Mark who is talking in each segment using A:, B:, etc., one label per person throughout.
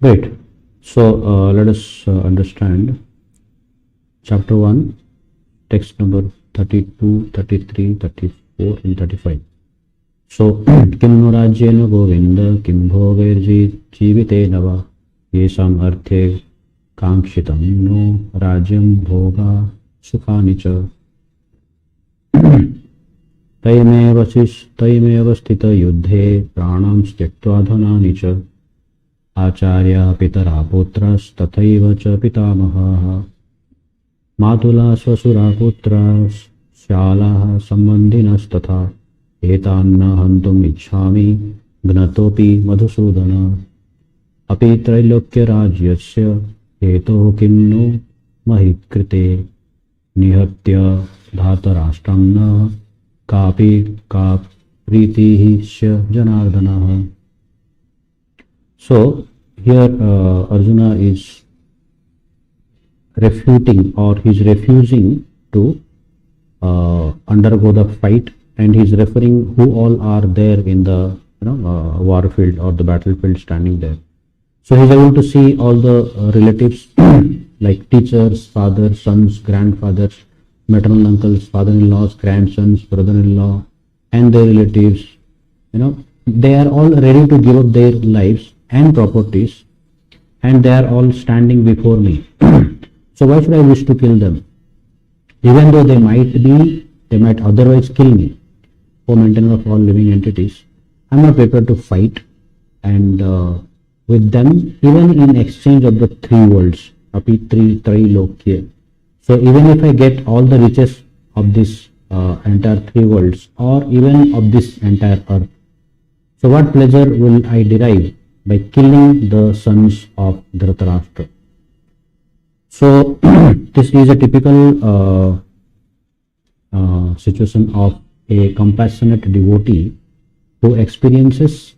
A: Great. So let us understand chapter 1, text number 32, 33, 34 and 35. So Kim no rajyena govinda kim bhogairji jivitena va yesham arthe kankshitam no rajyam bhoga sukhani cha तयमेव स्थित युद्धे प्राणां त्यक्त्वा धनानि च आचार्या पितरा पुत्रस्तथैव च पितामहाः मातुला श्वशुरा पुत्राः श्यालाः सम्बन्धिनस्तथा एतान्न हन्तुम् इच्छामि ज्ञतोऽपि मधुसूदन अपि त्रैलोक्यराज्यस्य हेतोः किं नो महि कृते निहत्य धातराष्ट्रं न कापि का प्रीतिः स्य जनार्दनः. So here Arjuna is refuting, or he is refusing to undergo the fight, and he is referring who all are there in the war field or the battlefield standing there. So he is able to see all the relatives like teachers, fathers, sons, grandfathers, maternal uncles, father-in-laws, grandsons, brother-in-law, and their relatives. They are all ready to give up their lives and properties, and they are all standing before me. So why should I wish to kill them? Even though they might otherwise kill me for maintenance of all living entities, I am not prepared to fight and with them, even in exchange of the three worlds, api trilokya. So even if I get all the riches of this entire three worlds, or even of this entire earth, so what pleasure will I derive by killing the sons of Dhritarashtra? So this is a typical situation of a compassionate devotee who experiences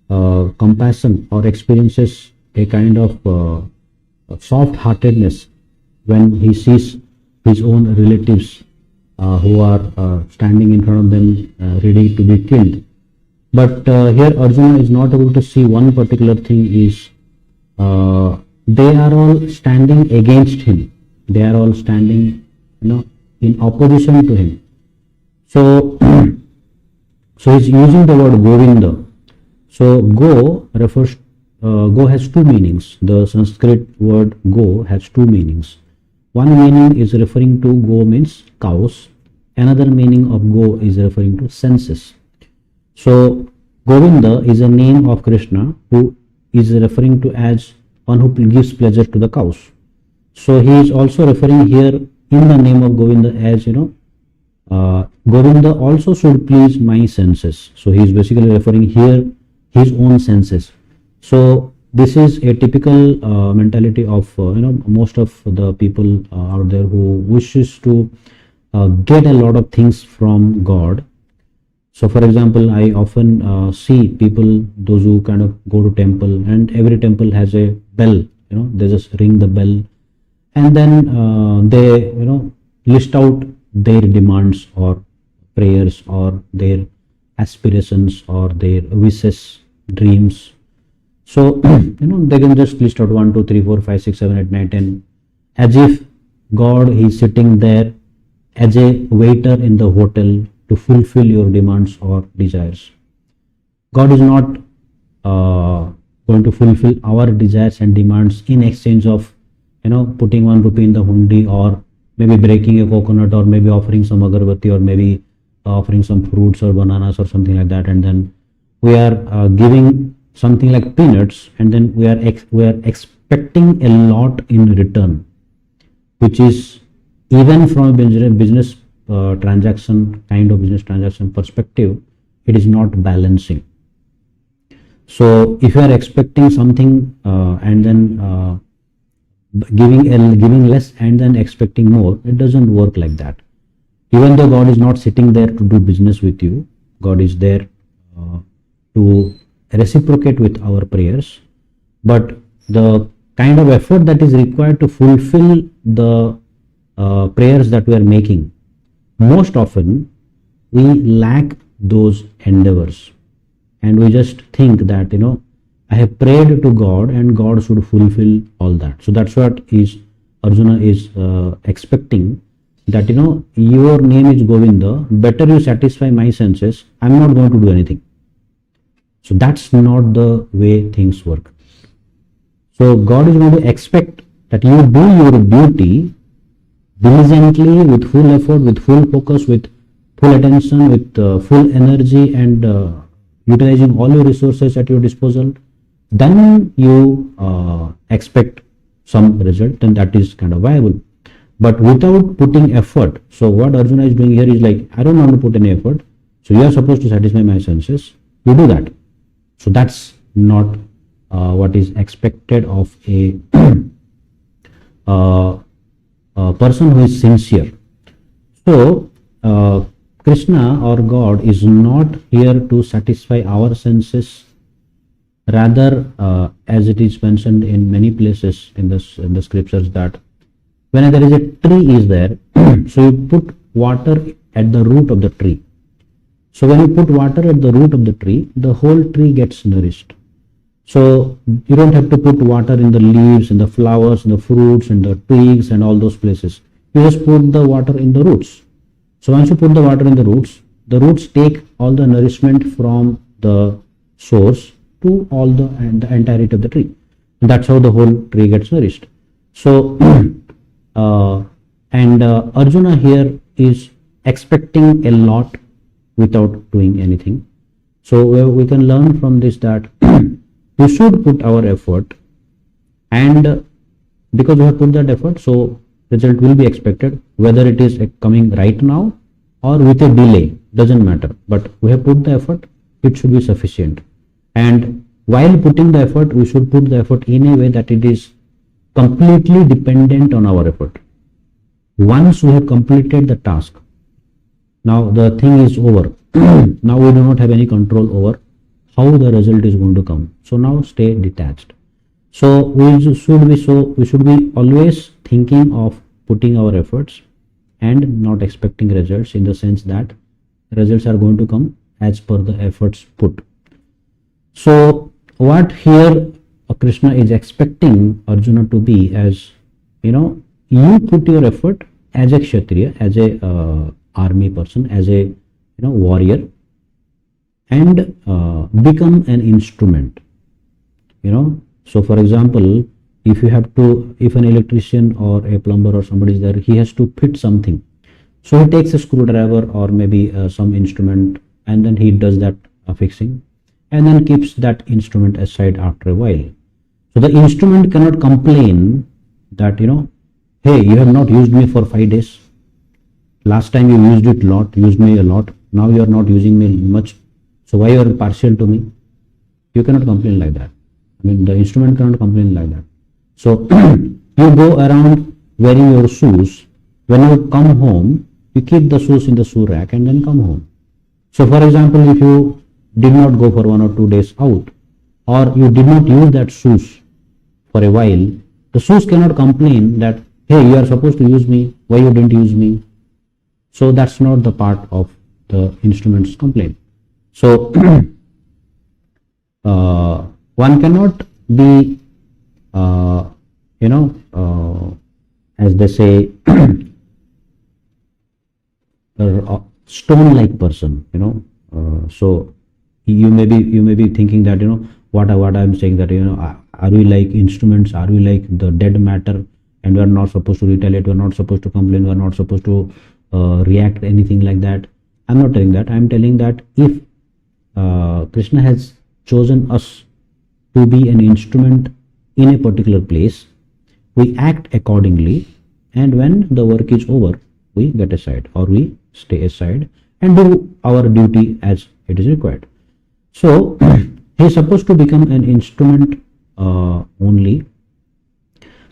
A: compassion, or experiences a kind of soft-heartedness when he sees his own relatives who are standing in front of them ready to be killed. But here Arjuna is not able to see one particular thing is they are all standing against him. They are all standing in opposition to him. So so he's using the word Govinda. So go has two meanings. The Sanskrit word go has two meanings. One meaning is referring to go means cows. Another meaning of go is referring to senses. So Govinda is a name of Krishna who is referring to as one who gives pleasure to the cows. So he is also referring here in the name of Govinda as Govinda also should please my senses. So he is basically referring here his own senses. So this is a typical mentality of most of the people out there who wishes to get a lot of things from God. So for example, I often see people, those who kind of go to temple, and every temple has a bell, they just ring the bell, and then they list out their demands or prayers or their aspirations or their wishes, dreams. So they can just list out 1, 2, 3, 4, 5, 6, 7, 8, 9, 10, as if God is sitting there as a waiter in the hotel to fulfill your demands or desires. God is not going to fulfill our desires and demands in exchange of putting 1 rupee in the hundi, or maybe breaking a coconut, or maybe offering some agarbatti, or maybe offering some fruits or bananas or something like that, and then we are giving something like peanuts, and then we are expecting a lot in return, which is, even from a business transaction perspective, it is not balancing. So if you are expecting something and then giving less and then expecting more, it doesn't work like that. Even though God is not sitting there to do business with you, God is there to reciprocate with our prayers, but the kind of effort that is required to fulfill the prayers that we are making, most often we lack those endeavors, and we just think that I have prayed to God and God should fulfill all that. So that's what is Arjuna is expecting, that your name is Govinda, better you satisfy my senses, I'm not going to do anything. So that's not the way things work. So God is going to expect that you do your duty diligently, with full effort, with full focus, with full attention, with full energy, and utilizing all your resources at your disposal. Then you expect some result, then that is kind of viable. But without putting effort, so what Arjuna is doing here is like, I don't want to put any effort, so you are supposed to satisfy my senses, you do that. So that's not what is expected of a person who is sincere. So Krishna or God is not here to satisfy our senses. Rather, as it is mentioned in many places in the scriptures, that when there is a tree is there, so you put water at the root of the tree. So when you put water at the root of the tree, the whole tree gets nourished. So you don't have to put water in the leaves, in the flowers, in the fruits, in the twigs and all those places. You just put the water in the roots. So once you put the water in the roots take all the nourishment from the source to all the entirety of the tree. And that's how the whole tree gets nourished. So Arjuna here is expecting a lot without doing anything. So we can learn from this that we should put our effort, and because we have put that effort, so result will be expected, whether it is coming right now or with a delay, doesn't matter. But we have put the effort, it should be sufficient. And while putting the effort, we should put the effort in a way that it is completely dependent on our effort. Once we have completed the task, now the thing is over. Now we do not have any control over how the result is going to come. So now stay detached. So we should be always thinking of putting our efforts and not expecting results, in the sense that results are going to come as per the efforts put. So what here Krishna is expecting Arjuna to be as, you put your effort as a Kshatriya, as a army person, as a warrior, and become an instrument. So for example, if an electrician or a plumber or somebody is there, he has to fit something. So he takes a screwdriver or maybe some instrument, and then he does that fixing, and then keeps that instrument aside after a while. So the instrument cannot complain that, hey, you have not used me for 5 days. Last time you used me a lot. Now you are not using me much. So why you are partial to me? You cannot complain like that. I mean, the instrument cannot complain like that. So you go around wearing your shoes. When you come home, you keep the shoes in the shoe rack and then come home. So for example, if you did not go for 1 or 2 days out, or you did not use that shoes for a while, the shoes cannot complain that, hey, you are supposed to use me, why you didn't use me? So that's not the part of the instrument's complaint. So one cannot be, as they say, a stone-like person. So you may be thinking that what I'm saying, that are we like instruments? Are we like the dead matter? And we are not supposed to retaliate. We are not supposed to complain. We are not supposed to react anything like that. I'm not telling that. I'm telling that if Krishna has chosen us to be an instrument in a particular place, we act accordingly, and when the work is over, we get aside or we stay aside and do our duty as it is required. So he is supposed to become an instrument only.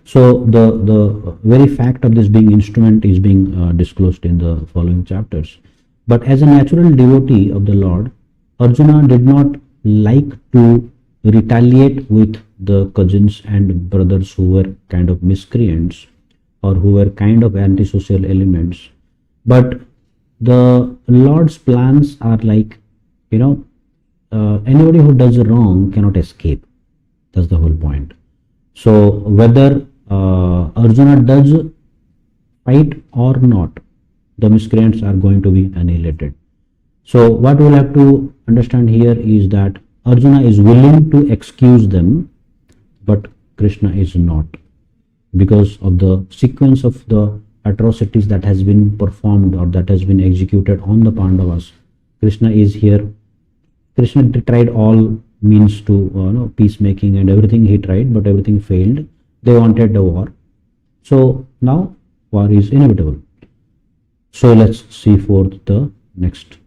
A: So the very fact of this being instrument is being disclosed in the following chapters. But as a natural devotee of the Lord, Arjuna did not like to retaliate with the cousins and brothers who were kind of miscreants or who were kind of antisocial elements. But the Lord's plans are like, anybody who does wrong cannot escape. That's the whole point. So whether Arjuna does fight or not, the miscreants are going to be annihilated. So what we'll have to understand here is that Arjuna is willing to excuse them, but Krishna is not, because of the sequence of the atrocities that has been performed or that has been executed on the Pandavas. Krishna is here. Krishna tried all means to peacemaking and everything he tried, but everything failed. They wanted the war. So now war is inevitable. So let's see forth the next